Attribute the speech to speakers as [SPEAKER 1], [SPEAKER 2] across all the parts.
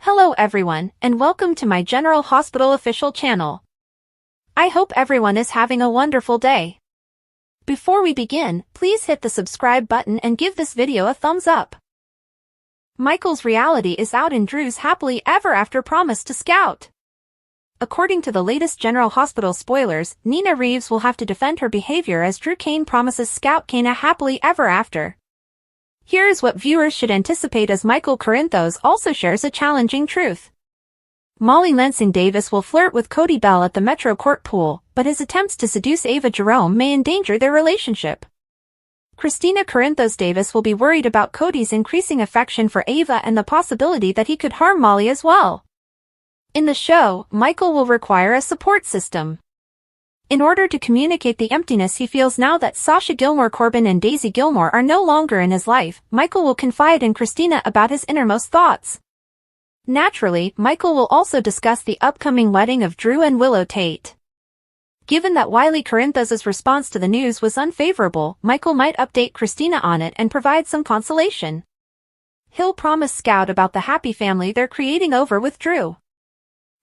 [SPEAKER 1] Hello everyone, and welcome to my General Hospital official channel. I hope everyone is having a wonderful day. Before we begin, please hit the subscribe button and give this video a thumbs up. Michael's reality is out in Drew's happily ever after promise to Scout. According to the latest General Hospital spoilers, Nina Reeves will have to defend her behavior as Drew Cain promises Scout Cain a happily ever after. Here is what viewers should anticipate as Michael Corinthos also shares a challenging truth. Molly Lansing Davis will flirt with Cody Bell at the Metro Court pool, but his attempts to seduce Ava Jerome may endanger their relationship. Christina Corinthos Davis will be worried about Cody's increasing affection for Ava and the possibility that he could harm Molly as well. In the show, Michael will require a support system. In order to communicate the emptiness he feels now that Sasha Gilmore Corbin and Daisy Gilmore are no longer in his life, Michael will confide in Christina about his innermost thoughts. Naturally, Michael will also discuss the upcoming wedding of Drew and Willow Tate. Given that Wiley Corinthos' response to the news was unfavorable, Michael might update Christina on it and provide some consolation. He'll promise Scout about the happy family they're creating over with Drew.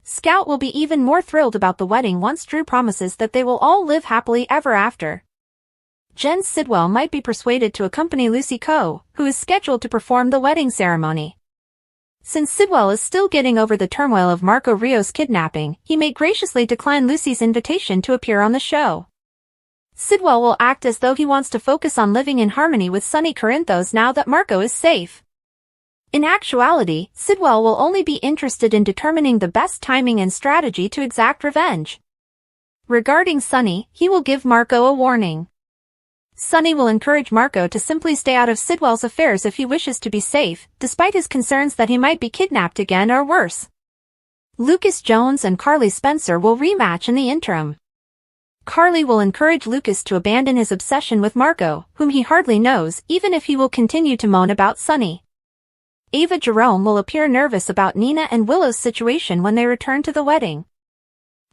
[SPEAKER 1] Scout will be even more thrilled about the wedding once Drew promises that they will all live happily ever after. Jen Sidwell might be persuaded to accompany Lucy Coe, who is scheduled to perform the wedding ceremony. Since Sidwell is still getting over the turmoil of Marco Rios' kidnapping, he may graciously decline Lucy's invitation to appear on the show. Sidwell will act as though he wants to focus on living in harmony with Sonny Corinthos now that Marco is safe. In actuality, Sidwell will only be interested in determining the best timing and strategy to exact revenge. Regarding Sonny, he will give Marco a warning. Sonny will encourage Marco to simply stay out of Sidwell's affairs if he wishes to be safe, despite his concerns that he might be kidnapped again or worse. Lucas Jones and Carly Spencer will rematch in the interim. Carly will encourage Lucas to abandon his obsession with Marco, whom he hardly knows, even if he will continue to moan about Sonny. Ava Jerome will appear nervous about Nina and Willow's situation when they return to the wedding.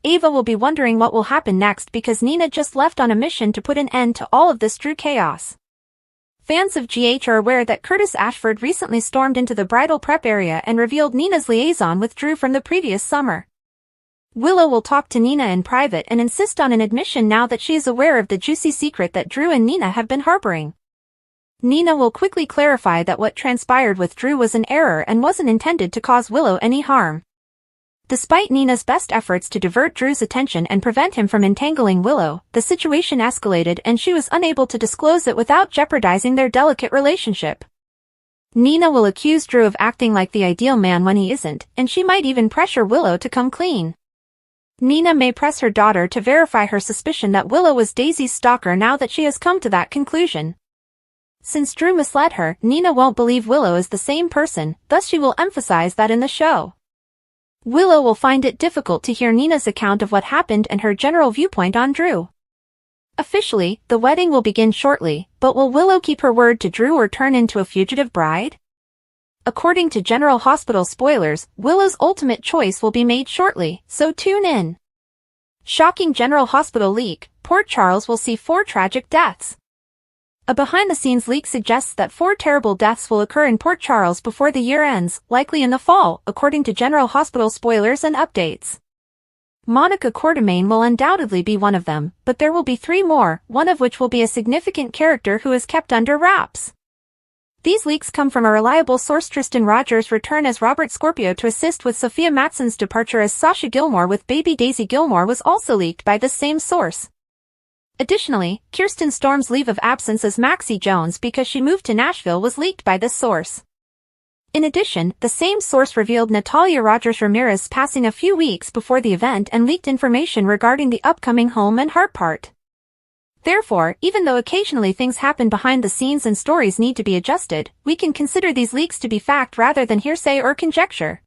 [SPEAKER 1] Ava will be wondering what will happen next because Nina just left on a mission to put an end to all of this Drew chaos. Fans of GH are aware that Curtis Ashford recently stormed into the bridal prep area and revealed Nina's liaison with Drew from the previous summer. Willow will talk to Nina in private and insist on an admission now that she is aware of the juicy secret that Drew and Nina have been harboring. Nina will quickly clarify that what transpired with Drew was an error and wasn't intended to cause Willow any harm. Despite Nina's best efforts to divert Drew's attention and prevent him from entangling Willow, the situation escalated and she was unable to disclose it without jeopardizing their delicate relationship. Nina will accuse Drew of acting like the ideal man when he isn't, and she might even pressure Willow to come clean. Nina may press her daughter to verify her suspicion that Willow was Daisy's stalker now that she has come to that conclusion. Since Drew misled her, Nina won't believe Willow is the same person, thus she will emphasize that in the show. Willow will find it difficult to hear Nina's account of what happened and her general viewpoint on Drew. Officially, the wedding will begin shortly, but will Willow keep her word to Drew or turn into a fugitive bride? According to General Hospital spoilers, Willow's ultimate choice will be made shortly, so tune in. Shocking General Hospital leak, Port Charles will see 4 tragic deaths. A behind-the-scenes leak suggests that 4 terrible deaths will occur in Port Charles before the year ends, likely in the fall, according to General Hospital spoilers and updates. Monica Quartermaine will undoubtedly be one of them, but there will be 3 more, one of which will be a significant character who is kept under wraps. These leaks come from a reliable source. Tristan Rogers' return as Robert Scorpio to assist with Sophia Matson's departure as Sasha Gilmore with baby Daisy Gilmore was also leaked by this same source. Additionally, Kirsten Storm's leave of absence as Maxie Jones because she moved to Nashville was leaked by this source. In addition, the same source revealed Natalia Rogers Ramirez passing a few weeks before the event and leaked information regarding the upcoming home and heart part. Therefore, even though occasionally things happen behind the scenes and stories need to be adjusted, we can consider these leaks to be fact rather than hearsay or conjecture.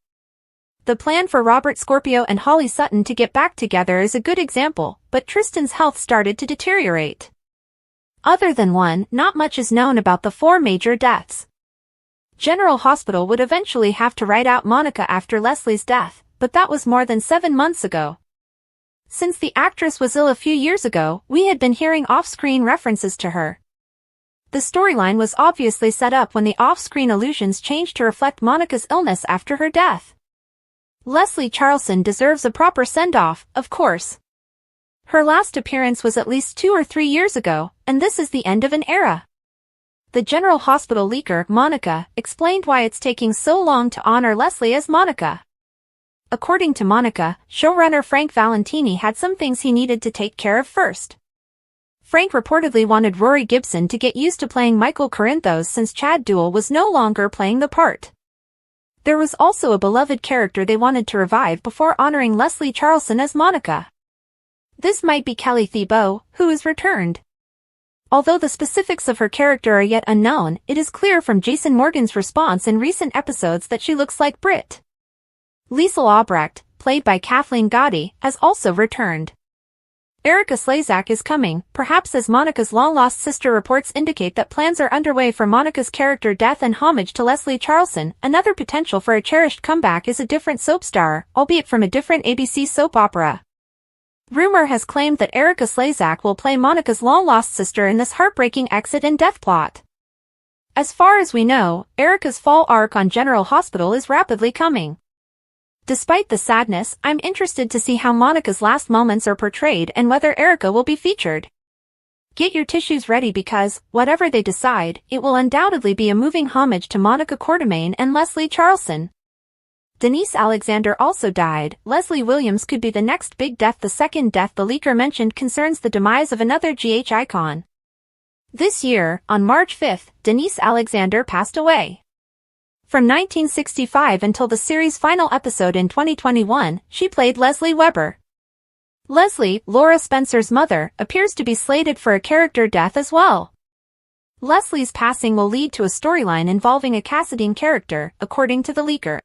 [SPEAKER 1] The plan for Robert Scorpio and Holly Sutton to get back together is a good example, but Tristan's health started to deteriorate. Other than one, not much is known about the 4 major deaths. General Hospital would eventually have to write out Monica after Leslie's death, but that was more than 7 months ago. Since the actress was ill a few years ago, we had been hearing off-screen references to her. The storyline was obviously set up when the off-screen allusions changed to reflect Monica's illness after her death. Leslie Charleson deserves a proper send-off, of course. Her last appearance was at least 2 or 3 years ago, and this is the end of an era. The General Hospital leaker, Monica, explained why it's taking so long to honor Leslie as Monica. According to Monica, showrunner Frank Valentini had some things he needed to take care of first. Frank reportedly wanted Rory Gibson to get used to playing Michael Corinthos since Chad Duell was no longer playing the part. There was also a beloved character they wanted to revive before honoring Leslie Charleson as Monica. This might be Kelly Thibault, who is returned. Although the specifics of her character are yet unknown, it is clear from Jason Morgan's response in recent episodes that she looks like Brit. Liesl Obrecht, played by Kathleen Gotti, has also returned. Erika Slezak is coming, perhaps as Monica's long-lost sister. Reports indicate that plans are underway for Monica's character death and homage to Leslie Charleson. Another potential for a cherished comeback is a different soap star, albeit from a different ABC soap opera. Rumor has claimed that Erika Slezak will play Monica's long-lost sister in this heartbreaking exit and death plot. As far as we know, Erika's fall arc on General Hospital is rapidly coming. Despite the sadness, I'm interested to see how Monica's last moments are portrayed and whether Erika will be featured. Get your tissues ready because, whatever they decide, it will undoubtedly be a moving homage to Monica Quartermaine and Leslie Charleson. Denise Alexander also died. Leslie Williams could be the next big death. The second death the leaker mentioned concerns the demise of another GH icon. This year, on March 5th, Denise Alexander passed away. From 1965 until the series' final episode in 2021, she played Leslie Weber. Leslie, Laura Spencer's mother, appears to be slated for a character death as well. Leslie's passing will lead to a storyline involving a Cassadine character, according to the leaker.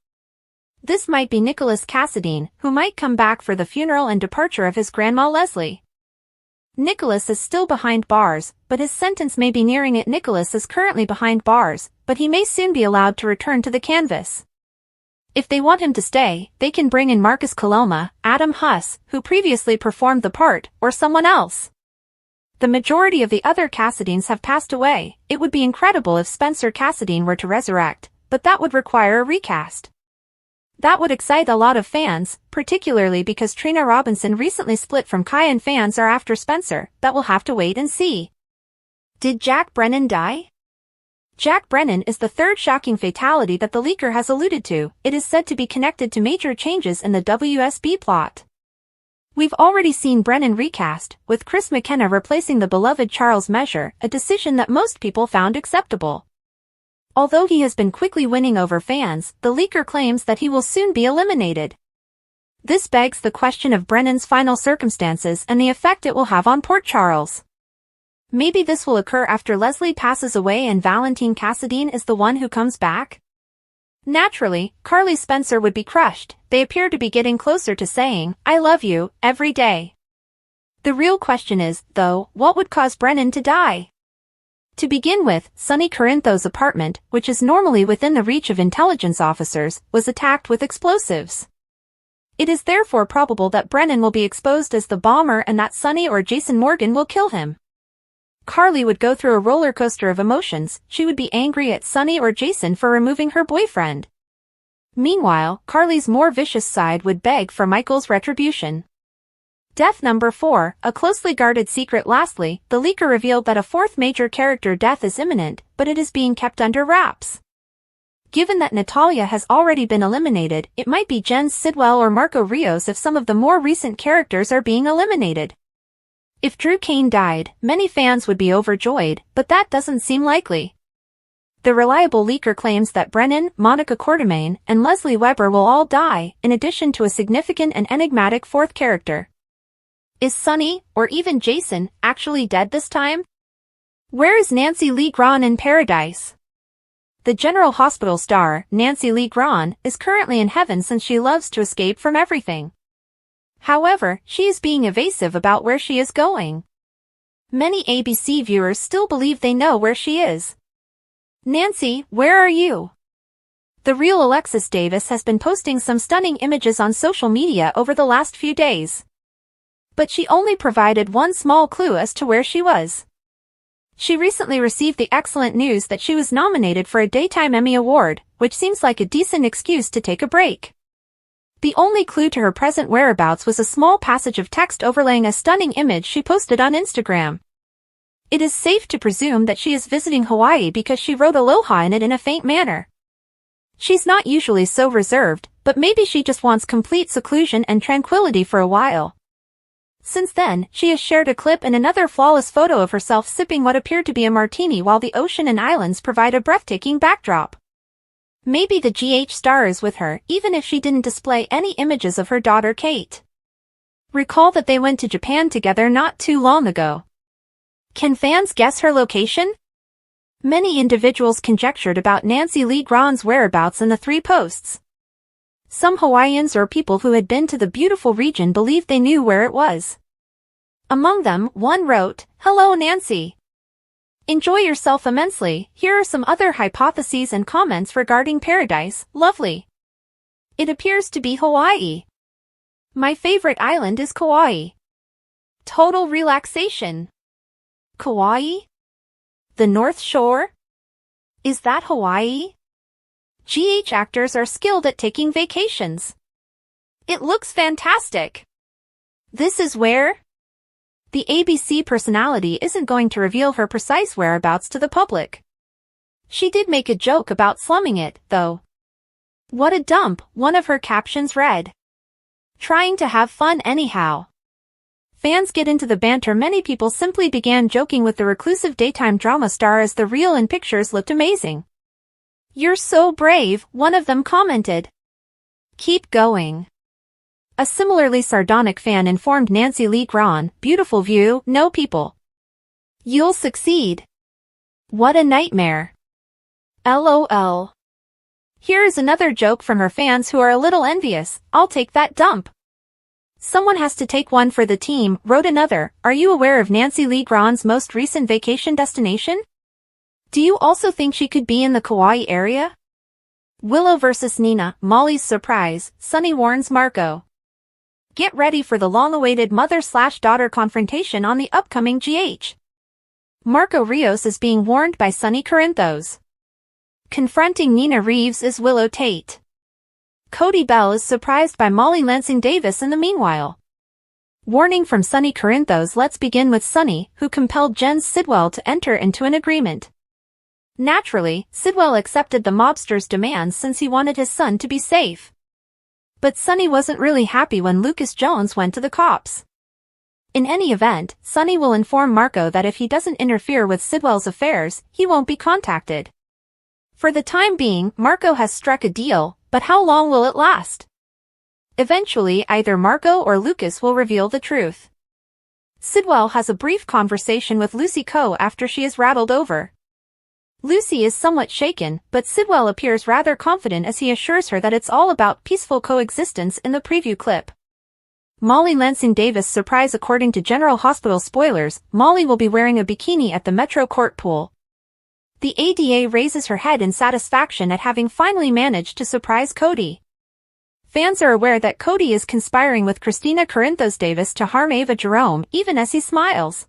[SPEAKER 1] This might be Nicholas Cassadine, who might come back for the funeral and departure of his grandma Leslie. Nicholas is still behind bars, but his sentence may be nearing it. Nicholas is currently behind bars, but he may soon be allowed to return to the canvas. If they want him to stay, they can bring in Marcus Coloma, Adam Huss, who previously performed the part, or someone else. The majority of the other Cassadines have passed away. It would be incredible if Spencer Cassadine were to resurrect, but that would require a recast. That would excite a lot of fans, particularly because Trina Robinson recently split from Kai and fans are after Spencer. That will have to wait and see. Did Jack Brennan die? Jack Brennan is the third shocking fatality that the leaker has alluded to. It is said to be connected to major changes in the WSB plot. We've already seen Brennan recast, with Chris McKenna replacing the beloved Charles Measure, a decision that most people found acceptable. Although he has been quickly winning over fans, the leaker claims that he will soon be eliminated. This begs the question of Brennan's final circumstances and the effect it will have on Port Charles. Maybe this will occur after Leslie passes away and Valentine Cassadine is the one who comes back? Naturally, Carly Spencer would be crushed. They appear to be getting closer to saying, "I love you," every day. The real question is, though, what would cause Brennan to die? To begin with, Sonny Corinthos' apartment, which is normally within the reach of intelligence officers, was attacked with explosives. It is therefore probable that Brennan will be exposed as the bomber and that Sonny or Jason Morgan will kill him. Carly would go through a roller coaster of emotions. She would be angry at Sonny or Jason for removing her boyfriend. Meanwhile, Carly's more vicious side would beg for Michael's retribution. Death number 4, a closely guarded secret. Lastly, the leaker revealed that a fourth major character death is imminent, but it is being kept under wraps. Given that Natalia has already been eliminated, it might be Jens Sidwell or Marco Rios if some of the more recent characters are being eliminated. If Drew Kane died, many fans would be overjoyed, but that doesn't seem likely. The reliable leaker claims that Brennan, Monica Quartermaine, and Leslie Weber will all die, in addition to a significant and enigmatic fourth character. Is Sonny, or even Jason, actually dead this time? Where is Nancy Lee Grahn in paradise? The General Hospital star, Nancy Lee Grahn, is currently in heaven since she loves to escape from everything. However, she is being evasive about where she is going. Many ABC viewers still believe they know where she is. Nancy, where are you? The real Alexis Davis has been posting some stunning images on social media over the last few days. But she only provided one small clue as to where she was. She recently received the excellent news that she was nominated for a Daytime Emmy Award, which seems like a decent excuse to take a break. The only clue to her present whereabouts was a small passage of text overlaying a stunning image she posted on Instagram. It is safe to presume that she is visiting Hawaii because she wrote aloha in it in a faint manner. She's not usually so reserved, but maybe she just wants complete seclusion and tranquility for a while. Since then, she has shared a clip and another flawless photo of herself sipping what appeared to be a martini while the ocean and islands provide a breathtaking backdrop. Maybe the GH star is with her, even if she didn't display any images of her daughter Kate. Recall that they went to Japan together not too long ago. Can fans guess her location? Many individuals conjectured about Nancy Lee Grahns' whereabouts in the 3 posts. Some Hawaiians or people who had been to the beautiful region believed they knew where it was. Among them, one wrote, "Hello Nancy. Enjoy yourself immensely. Here are some other hypotheses and comments regarding paradise. Lovely. It appears to be Hawaii. My favorite island is Kauai. Total relaxation. Kauai? The North Shore? Is that Hawaii? GH actors are skilled at taking vacations. It looks fantastic. This is where?" The ABC personality isn't going to reveal her precise whereabouts to the public. She did make a joke about slumming it, though. What a dump, one of her captions read. Trying to have fun anyhow. Fans get into the banter. Many people simply began joking with the reclusive daytime drama star as the reel and pictures looked amazing. "You're so brave," one of them commented. "Keep going." A similarly sardonic fan informed Nancy Lee Grahn, "Beautiful view, no people. You'll succeed. What a nightmare. LOL. Here is another joke from her fans who are a little envious. "I'll take that dump. Someone has to take one for the team," wrote another. "Are you aware of Nancy Lee Grahns' most recent vacation destination? Do you also think she could be in the Kauai area?" Willow versus Nina, Molly's surprise, Sunny warns Marco. Get ready for the long-awaited mother-slash-daughter confrontation on the upcoming GH. Marco Rios is being warned by Sunny Corinthos. Confronting Nina Reeves is Willow Tate. Cody Bell is surprised by Molly Lansing Davis in the meanwhile. Warning from Sunny Corinthos. Let's begin with Sunny, who compelled Jen Sidwell to enter into an agreement. Naturally, Sidwell accepted the mobster's demands since he wanted his son to be safe. But Sunny wasn't really happy when Lucas Jones went to the cops. In any event, Sunny will inform Marco that if he doesn't interfere with Sidwell's affairs, he won't be contacted. For the time being, Marco has struck a deal, but how long will it last? Eventually, either Marco or Lucas will reveal the truth. Sidwell has a brief conversation with Lucy Coe after she is rattled over. Lucy is somewhat shaken, but Sidwell appears rather confident as he assures her that it's all about peaceful coexistence in the preview clip. Molly Lansing Davis surprise. According to General Hospital spoilers, Molly will be wearing a bikini at the Metro Court pool. The ADA raises her head in satisfaction at having finally managed to surprise Cody. Fans are aware that Cody is conspiring with Christina Corinthos Davis to harm Ava Jerome, even as he smiles.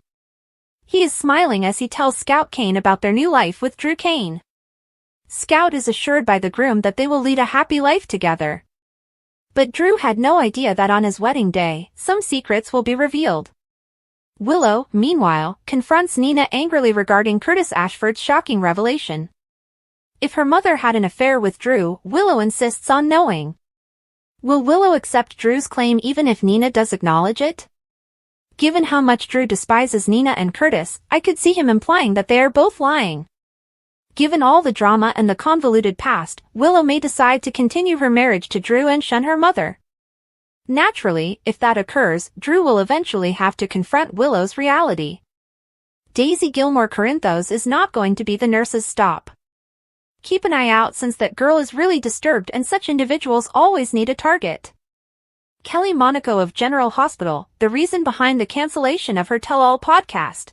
[SPEAKER 1] He is smiling as he tells Scout Kane about their new life with Drew Kane. Scout is assured by the groom that they will lead a happy life together. But Drew had no idea that on his wedding day, some secrets will be revealed. Willow, meanwhile, confronts Nina angrily regarding Curtis Ashford's shocking revelation. If her mother had an affair with Drew, Willow insists on knowing. Will Willow accept Drew's claim even if Nina does acknowledge it? Given how much Drew despises Nina and Curtis, I could see him implying that they are both lying. Given all the drama and the convoluted past, Willow may decide to continue her marriage to Drew and shun her mother. Naturally, if that occurs, Drew will eventually have to confront Willow's reality. Daisy Gilmore Corinthos is not going to be the nurse's stop. Keep an eye out since that girl is really disturbed and such individuals always need a target. Kelly Monaco of General Hospital, the reason behind the cancellation of her Tell-All podcast.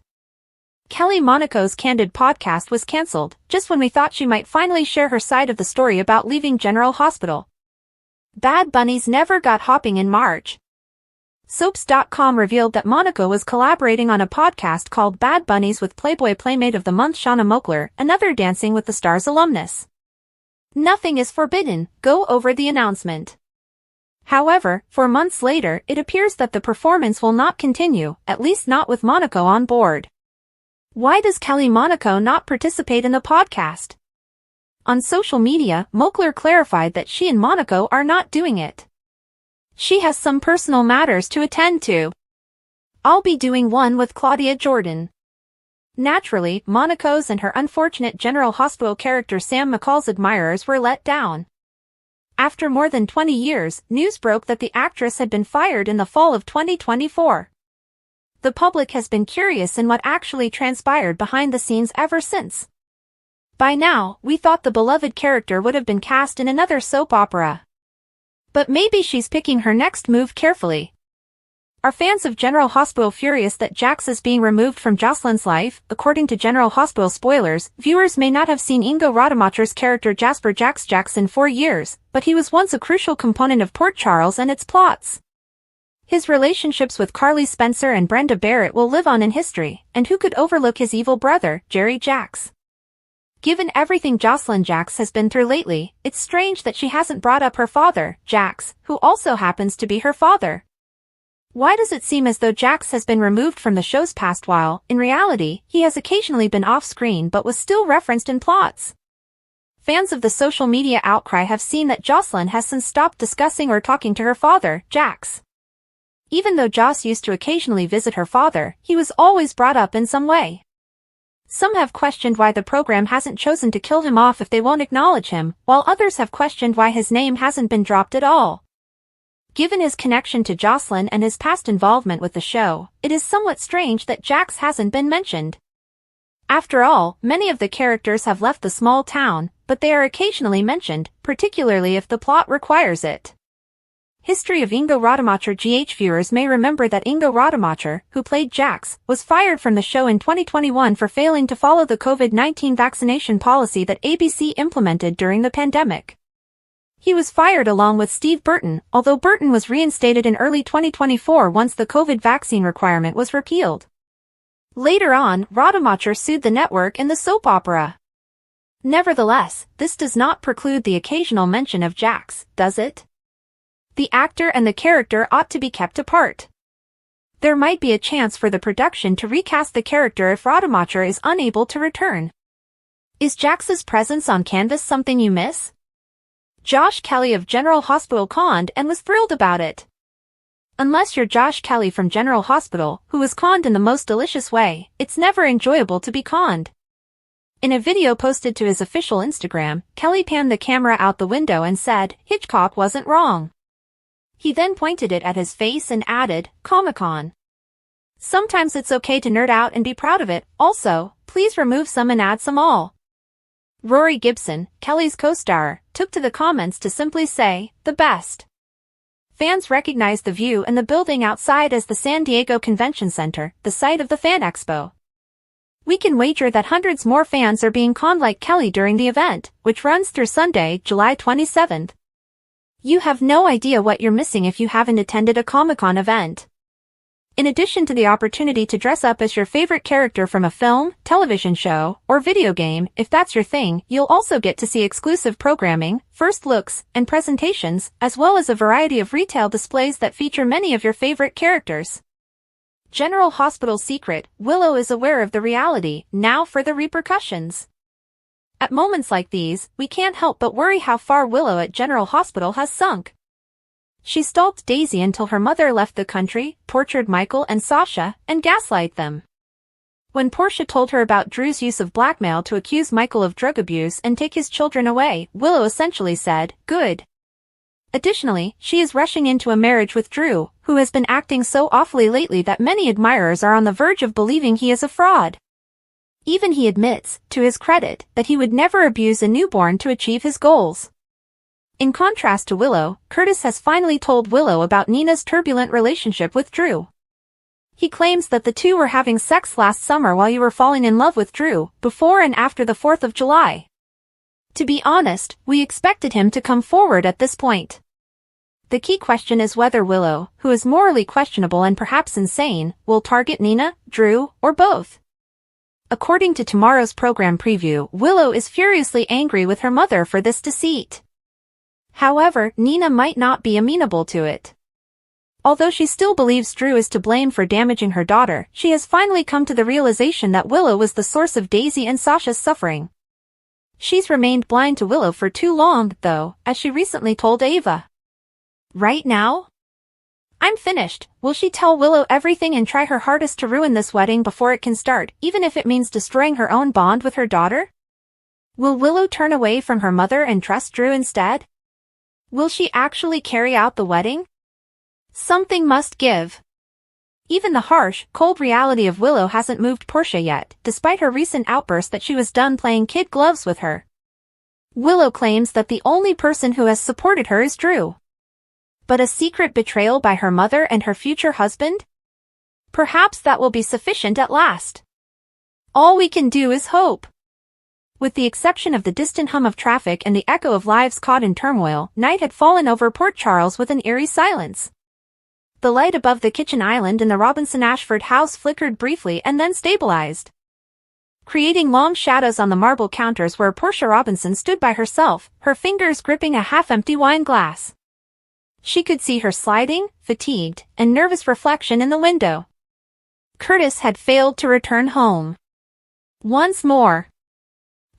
[SPEAKER 1] Kelly Monaco's Candid podcast was cancelled, just when we thought she might finally share her side of the story about leaving General Hospital. Bad Bunnies never got hopping in March. Soaps.com revealed that Monaco was collaborating on a podcast called Bad Bunnies with Playboy Playmate of the Month Shauna Mokler, another Dancing with the Stars alumnus. Nothing is forbidden, go over the announcement. However, 4 months later, it appears that the performance will not continue, at least not with Monaco on board. Why does Kelly Monaco not participate in the podcast? On social media, Moakler clarified that she and Monaco are not doing it. She has some personal matters to attend to. I'll be doing one with Claudia Jordan. Naturally, Monaco's and her unfortunate General Hospital character Sam McCall's admirers were let down. After more than 20 years, news broke that the actress had been fired in the fall of 2024. The public has been curious in what actually transpired behind the scenes ever since. By now, we thought the beloved character would have been cast in another soap opera. But maybe she's picking her next move carefully. Are fans of General Hospital furious that Jax is being removed from Jocelyn's life? According to General Hospital spoilers, viewers may not have seen Ingo Rademacher's character Jasper Jax in 4 years, but he was once a crucial component of Port Charles and its plots. His relationships with Carly Spencer and Brenda Barrett will live on in history, and who could overlook his evil brother, Jerry Jax? Given everything Jocelyn Jax has been through lately, it's strange that she hasn't brought up her father, Jax, who also happens to be her father. Why does it seem as though Jax has been removed from the show's past while, in reality, he has occasionally been off-screen but was still referenced in plots? Fans of the social media outcry have seen that Jocelyn has since stopped discussing or talking to her father, Jax. Even though Joss used to occasionally visit her father, he was always brought up in some way. Some have questioned why the program hasn't chosen to kill him off if they won't acknowledge him, while others have questioned why his name hasn't been dropped at all. Given his connection to Jocelyn and his past involvement with the show, it is somewhat strange that Jax hasn't been mentioned. After all, many of the characters have left the small town, but they are occasionally mentioned, particularly if the plot requires it. History of Ingo Rademacher. GH viewers may remember that Ingo Rademacher, who played Jax, was fired from the show in 2021 for failing to follow the COVID-19 vaccination policy that ABC implemented during the pandemic. He was fired along with Steve Burton, although Burton was reinstated in early 2024 once the COVID vaccine requirement was repealed. Later on, Rademacher sued the network in the soap opera. Nevertheless, this does not preclude the occasional mention of Jax, does it? The actor and the character ought to be kept apart. There might be a chance for the production to recast the character if Rademacher is unable to return. Is Jax's presence on canvas something you miss? Josh Kelly of General Hospital conned and was thrilled about it. Unless you're Josh Kelly from General Hospital, who was conned in the most delicious way, it's never enjoyable to be conned. In a video posted to his official Instagram, Kelly panned the camera out the window and said, "Hitchcock wasn't wrong." He then pointed it at his face and added, "Comic-Con. Sometimes it's okay to nerd out and be proud of it, also, please remove some and add some all." Rory Gibson, Kelly's co-star, took to the comments to simply say, "The best." Fans recognized the view and the building outside as the San Diego Convention Center, the site of the Fan Expo. We can wager that hundreds more fans are being conned like Kelly during the event, which runs through Sunday, July 27th. You have no idea what you're missing if you haven't attended a Comic-Con event. In addition to the opportunity to dress up as your favorite character from a film, television show, or video game, if that's your thing, you'll also get to see exclusive programming, first looks, and presentations, as well as a variety of retail displays that feature many of your favorite characters. General Hospital secret: Willow is aware of the reality, now for the repercussions. At moments like these, we can't help but worry how far Willow at General Hospital has sunk. She stalked Daisy until her mother left the country, tortured Michael and Sasha, and gaslighted them. When Portia told her about Drew's use of blackmail to accuse Michael of drug abuse and take his children away, Willow essentially said, "Good." Additionally, she is rushing into a marriage with Drew, who has been acting so awfully lately that many admirers are on the verge of believing he is a fraud. Even he admits, to his credit, that he would never abuse a newborn to achieve his goals. In contrast to Willow, Curtis has finally told Willow about Nina's turbulent relationship with Drew. He claims that the two were having sex last summer while you were falling in love with Drew, before and after the 4th of July. To be honest, we expected him to come forward at this point. The key question is whether Willow, who is morally questionable and perhaps insane, will target Nina, Drew, or both. According to tomorrow's program preview, Willow is furiously angry with her mother for this deceit. However, Nina might not be amenable to it. Although she still believes Drew is to blame for damaging her daughter, she has finally come to the realization that Willow was the source of Daisy and Sasha's suffering. She's remained blind to Willow for too long, though, as she recently told Ava. Right now? I'm finished. Will she tell Willow everything and try her hardest to ruin this wedding before it can start, even if it means destroying her own bond with her daughter? Will Willow turn away from her mother and trust Drew instead? Will she actually carry out the wedding? Something must give. Even the harsh, cold reality of Willow hasn't moved Portia yet, despite her recent outburst that she was done playing kid gloves with her. Willow claims that the only person who has supported her is Drew. But a secret betrayal by her mother and her future husband? Perhaps that will be sufficient at last. All we can do is hope. With the exception of the distant hum of traffic and the echo of lives caught in turmoil, night had fallen over Port Charles with an eerie silence. The light above the kitchen island in the Robinson Ashford house flickered briefly and then stabilized, creating long shadows on the marble counters where Portia Robinson stood by herself, her fingers gripping a half-empty wine glass. She could see her sliding, fatigued, and nervous reflection in the window. Curtis had failed to return home. Once more.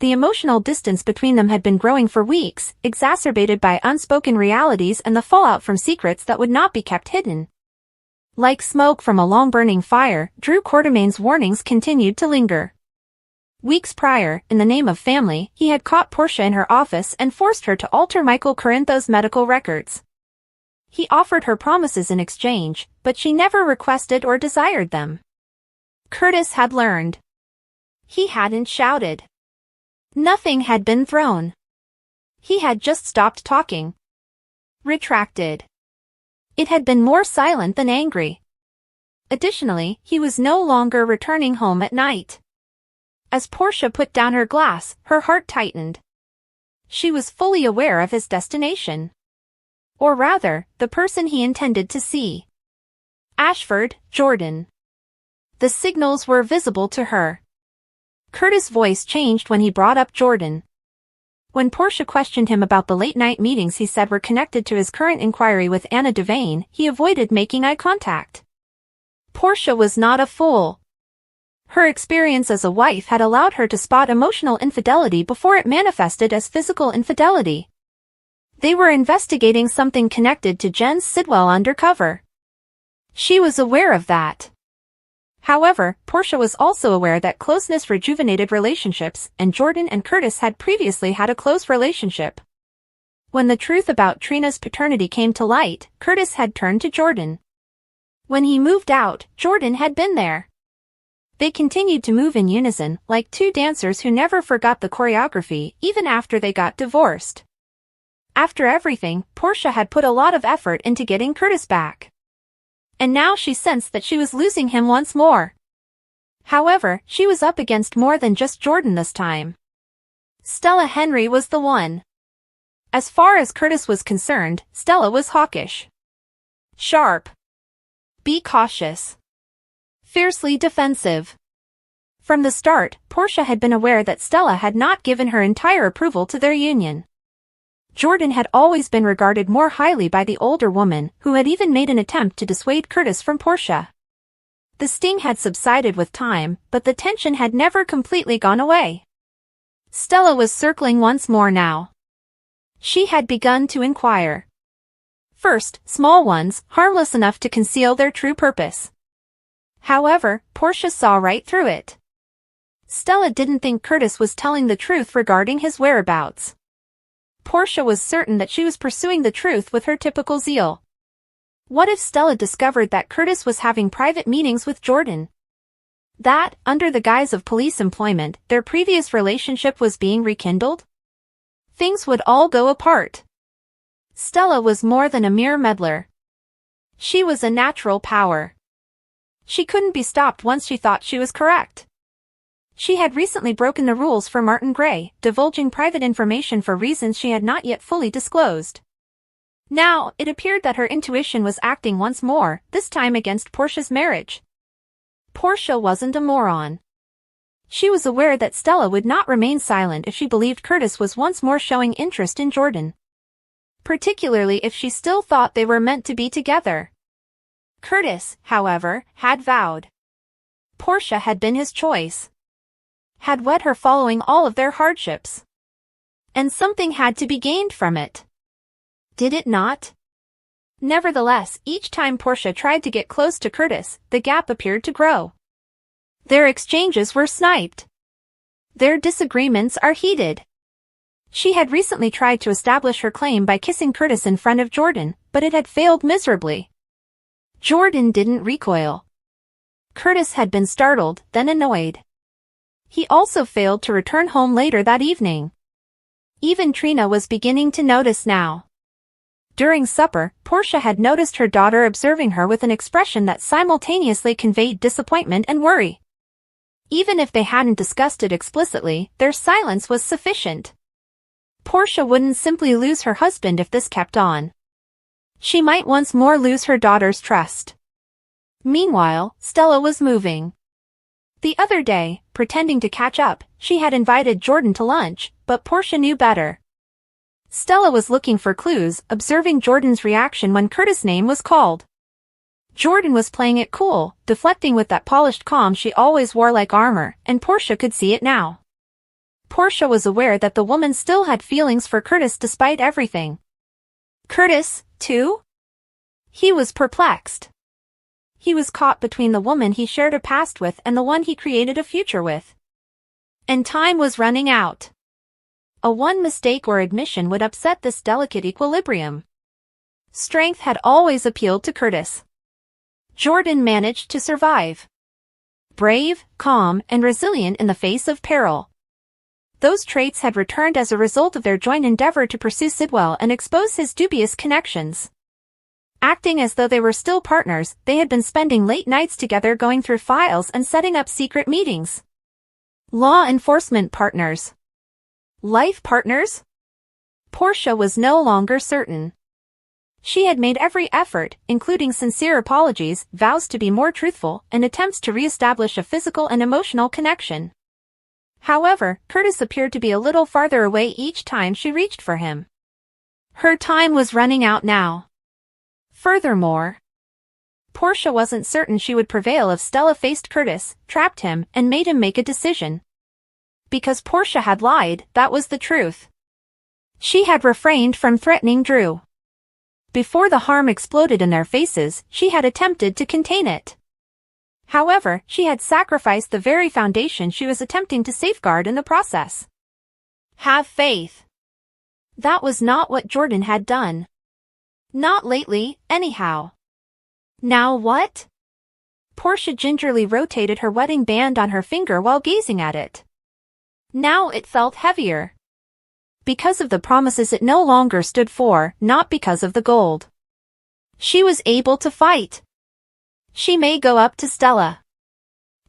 [SPEAKER 1] The emotional distance between them had been growing for weeks, exacerbated by unspoken realities and the fallout from secrets that would not be kept hidden. Like smoke from a long-burning fire, Drew Quartermain's warnings continued to linger. Weeks prior, in the name of family, he had caught Portia in her office and forced her to alter Michael Corintho's medical records. He offered her promises in exchange, but she never requested or desired them. Curtis had learned. He hadn't shouted. Nothing had been thrown. He had just stopped talking. Retracted. It had been more silent than angry. Additionally, he was no longer returning home at night. As Portia put down her glass, her heart tightened. She was fully aware of his destination. Or rather, the person he intended to see. Ashford, Jordan. The signals were visible to her. Curtis' voice changed when he brought up Jordan. When Portia questioned him about the late-night meetings he said were connected to his current inquiry with Anna Devane, he avoided making eye contact. Portia was not a fool. Her experience as a wife had allowed her to spot emotional infidelity before it manifested as physical infidelity. They were investigating something connected to Jen Sidwell undercover. She was aware of that. However, Portia was also aware that closeness rejuvenated relationships, and Jordan and Curtis had previously had a close relationship. When the truth about Trina's paternity came to light, Curtis had turned to Jordan. When he moved out, Jordan had been there. They continued to move in unison, like two dancers who never forgot the choreography, even after they got divorced. After everything, Portia had put a lot of effort into getting Curtis back. And now she sensed that she was losing him once more. However, she was up against more than just Jordan this time. Stella Henry was the one. As far as Curtis was concerned, Stella was hawkish. Sharp. Be cautious. Fiercely defensive. From the start, Portia had been aware that Stella had not given her entire approval to their union. Jordan had always been regarded more highly by the older woman, who had even made an attempt to dissuade Curtis from Portia. The sting had subsided with time, but the tension had never completely gone away. Stella was circling once more now. She had begun to inquire. First, small ones, harmless enough to conceal their true purpose. However, Portia saw right through it. Stella didn't think Curtis was telling the truth regarding his whereabouts. Portia was certain that she was pursuing the truth with her typical zeal. What if Stella discovered that Curtis was having private meetings with Jordan? That, under the guise of police employment, their previous relationship was being rekindled? Things would all go apart. Stella was more than a mere meddler. She was a natural power. She couldn't be stopped once she thought she was correct. She had recently broken the rules for Martin Gray, divulging private information for reasons she had not yet fully disclosed. Now, it appeared that her intuition was acting once more, this time against Portia's marriage. Portia wasn't a moron. She was aware that Stella would not remain silent if she believed Curtis was once more showing interest in Jordan. particularly if she still thought they were meant to be together. Curtis, however, had vowed. Portia had been his choice. Had wed her following all of their hardships. And something had to be gained from it. Did it not? Nevertheless, each time Portia tried to get close to Curtis, the gap appeared to grow. Their exchanges were sniped. Their disagreements are heated. She had recently tried to establish her claim by kissing Curtis in front of Jordan, but it had failed miserably. Jordan didn't recoil. Curtis had been startled, then annoyed. He also failed to return home later that evening. Even Trina was beginning to notice now. During supper, Portia had noticed her daughter observing her with an expression that simultaneously conveyed disappointment and worry. Even if they hadn't discussed it explicitly, their silence was sufficient. Portia wouldn't simply lose her husband if this kept on. She might once more lose her daughter's trust. Meanwhile, Stella was moving. The other day, pretending to catch up, she had invited Jordan to lunch, but Portia knew better. Stella was looking for clues, observing Jordan's reaction when Curtis' name was called. Jordan was playing it cool, deflecting with that polished calm she always wore like armor, and Portia could see it now. Portia was aware that the woman still had feelings for Curtis despite everything. Curtis, too? He was perplexed. He was caught between the woman he shared a past with and the one he created a future with. And time was running out. One mistake or admission would upset this delicate equilibrium. Strength had always appealed to Curtis. Jordan managed to survive. Brave, calm, and resilient in the face of peril. Those traits had returned as a result of their joint endeavor to pursue Sidwell and expose his dubious connections. Acting as though they were still partners, they had been spending late nights together going through files and setting up secret meetings. Law enforcement partners. Life partners? Portia was no longer certain. She had made every effort, including sincere apologies, vows to be more truthful, and attempts to re-establish a physical and emotional connection. However, Curtis appeared to be a little farther away each time she reached for him. Her time was running out now. Furthermore, Portia wasn't certain she would prevail if Stella faced Curtis, trapped him, and made him make a decision. Because Portia had lied, that was the truth. She had refrained from threatening Drew. Before the harm exploded in their faces, she had attempted to contain it. However, she had sacrificed the very foundation she was attempting to safeguard in the process. Have faith. That was not what Jordan had done. Not lately, anyhow. Now what? Portia gingerly rotated her wedding band on her finger while gazing at it. Now it felt heavier. Because of the promises it no longer stood for, not because of the gold. She was able to fight. She may go up to Stella.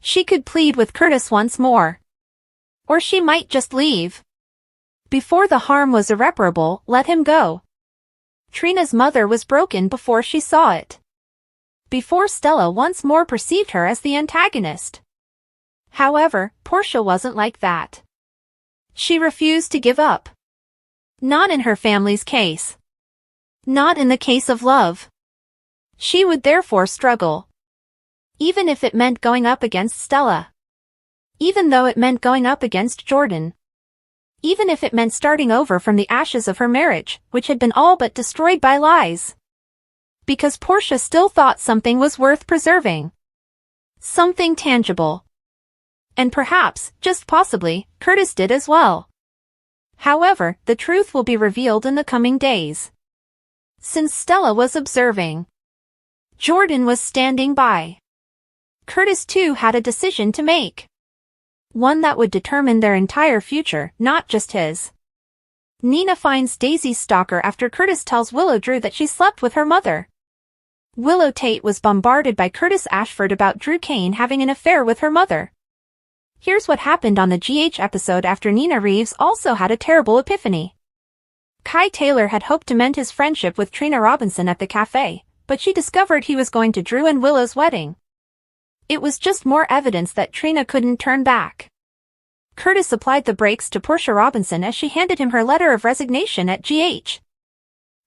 [SPEAKER 1] She could plead with Curtis once more. Or she might just leave. Before the harm was irreparable, let him go. Trina's mother was broken before she saw it. Before Stella once more perceived her as the antagonist. However, Portia wasn't like that. She refused to give up. Not in her family's case. Not in the case of love. She would therefore struggle. Even if it meant going up against Stella. Even though it meant going up against Jordan. Even if it meant starting over from the ashes of her marriage, which had been all but destroyed by lies. Because Portia still thought something was worth preserving. Something tangible. And perhaps, just possibly, Curtis did as well. However, the truth will be revealed in the coming days. Since Stella was observing, Jordan was standing by. Curtis too had a decision to make. One that would determine their entire future, not just his. Nina finds Daisy's stalker after Curtis tells Willow Drew that she slept with her mother. Willow Tate was bombarded by Curtis Ashford about Drew Kane having an affair with her mother. Here's what happened on the GH episode after Nina Reeves also had a terrible epiphany. Kai Taylor had hoped to mend his friendship with Trina Robinson at the cafe, but she discovered he was going to Drew and Willow's wedding. It was just more evidence that Trina couldn't turn back. Curtis applied the brakes to Portia Robinson as she handed him her letter of resignation at GH.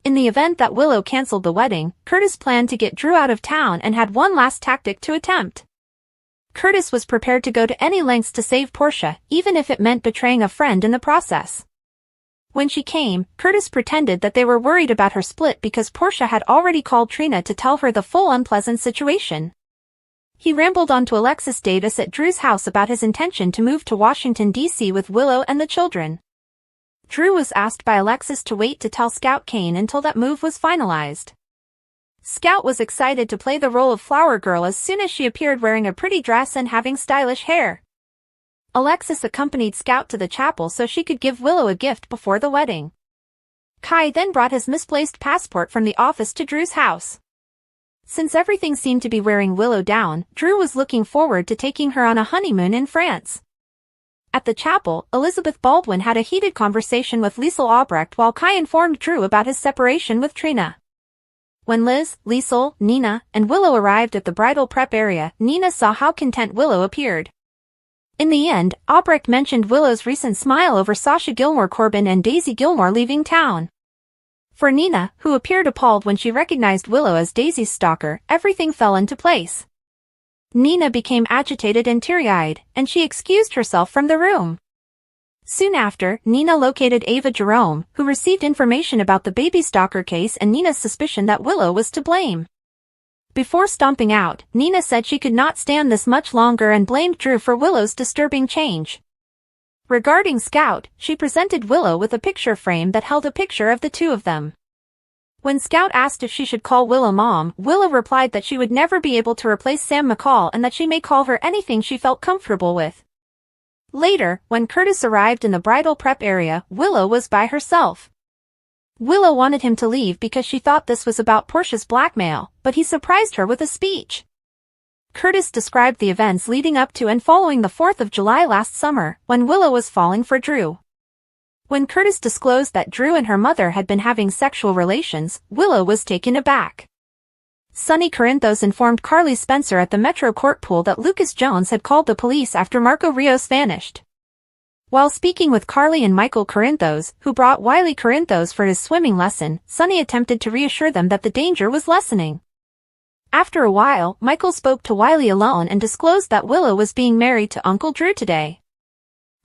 [SPEAKER 1] In the event that Willow canceled the wedding, Curtis planned to get Drew out of town and had one last tactic to attempt. Curtis was prepared to go to any lengths to save Portia, even if it meant betraying a friend in the process. When she came, Curtis pretended that they were worried about her split because Portia had already called Trina to tell her the full unpleasant situation. He rambled on to Alexis Davis at Drew's house about his intention to move to Washington, D.C. with Willow and the children. Drew was asked by Alexis to wait to tell Scout Kane until that move was finalized. Scout was excited to play the role of Flower Girl as soon as she appeared wearing a pretty dress and having stylish hair. Alexis accompanied Scout to the chapel so she could give Willow a gift before the wedding. Kai then brought his misplaced passport from the office to Drew's house. Since everything seemed to be wearing Willow down, Drew was looking forward to taking her on a honeymoon in France. At the chapel, Elizabeth Baldwin had a heated conversation with Liesl Albrecht while Kai informed Drew about his separation with Trina. When Liz, Liesl, Nina, and Willow arrived at the bridal prep area, Nina saw how content Willow appeared. In the end, Albrecht mentioned Willow's recent smile over Sasha Gilmore Corbin and Daisy Gilmore leaving town. For Nina, who appeared appalled when she recognized Willow as Daisy's stalker, everything fell into place. Nina became agitated and teary-eyed, and she excused herself from the room. Soon after, Nina located Ava Jerome, who received information about the baby stalker case and Nina's suspicion that Willow was to blame. Before stomping out, Nina said she could not stand this much longer and blamed Drew for Willow's disturbing change. Regarding Scout, she presented Willow with a picture frame that held a picture of the two of them. When Scout asked if she should call Willow Mom, Willow replied that she would never be able to replace Sam McCall and that she may call her anything she felt comfortable with. Later, when Curtis arrived in the bridal prep area, Willow was by herself. Willow wanted him to leave because she thought this was about Portia's blackmail, but he surprised her with a speech. Curtis described the events leading up to and following the 4th of July last summer, when Willow was falling for Drew. When Curtis disclosed that Drew and her mother had been having sexual relations, Willow was taken aback. Sonny Corinthos informed Carly Spencer at the Metro Court Pool that Lucas Jones had called the police after Marco Rios vanished. While speaking with Carly and Michael Corinthos, who brought Wiley Corinthos for his swimming lesson, Sonny attempted to reassure them that the danger was lessening. After a while, Michael spoke to Wiley alone and disclosed that Willow was being married to Uncle Drew today.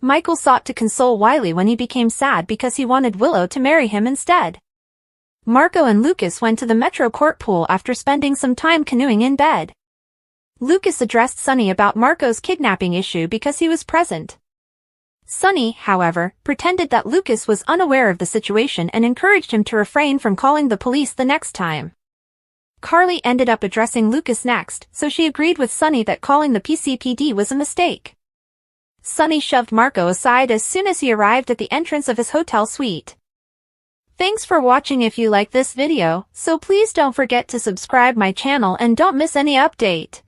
[SPEAKER 1] Michael sought to console Wiley when he became sad because he wanted Willow to marry him instead. Marco and Lucas went to the Metro Court Pool after spending some time canoeing in bed. Lucas addressed Sonny about Marco's kidnapping issue because he was present. Sonny, however, pretended that Lucas was unaware of the situation and encouraged him to refrain from calling the police the next time. Carly ended up addressing Lucas next, so she agreed with Sonny that calling the PCPD was a mistake. Sonny shoved Marco aside as soon as he arrived at the entrance of his hotel suite. Thanks for watching. If you like this video, so please don't forget to subscribe my channel and don't miss any update.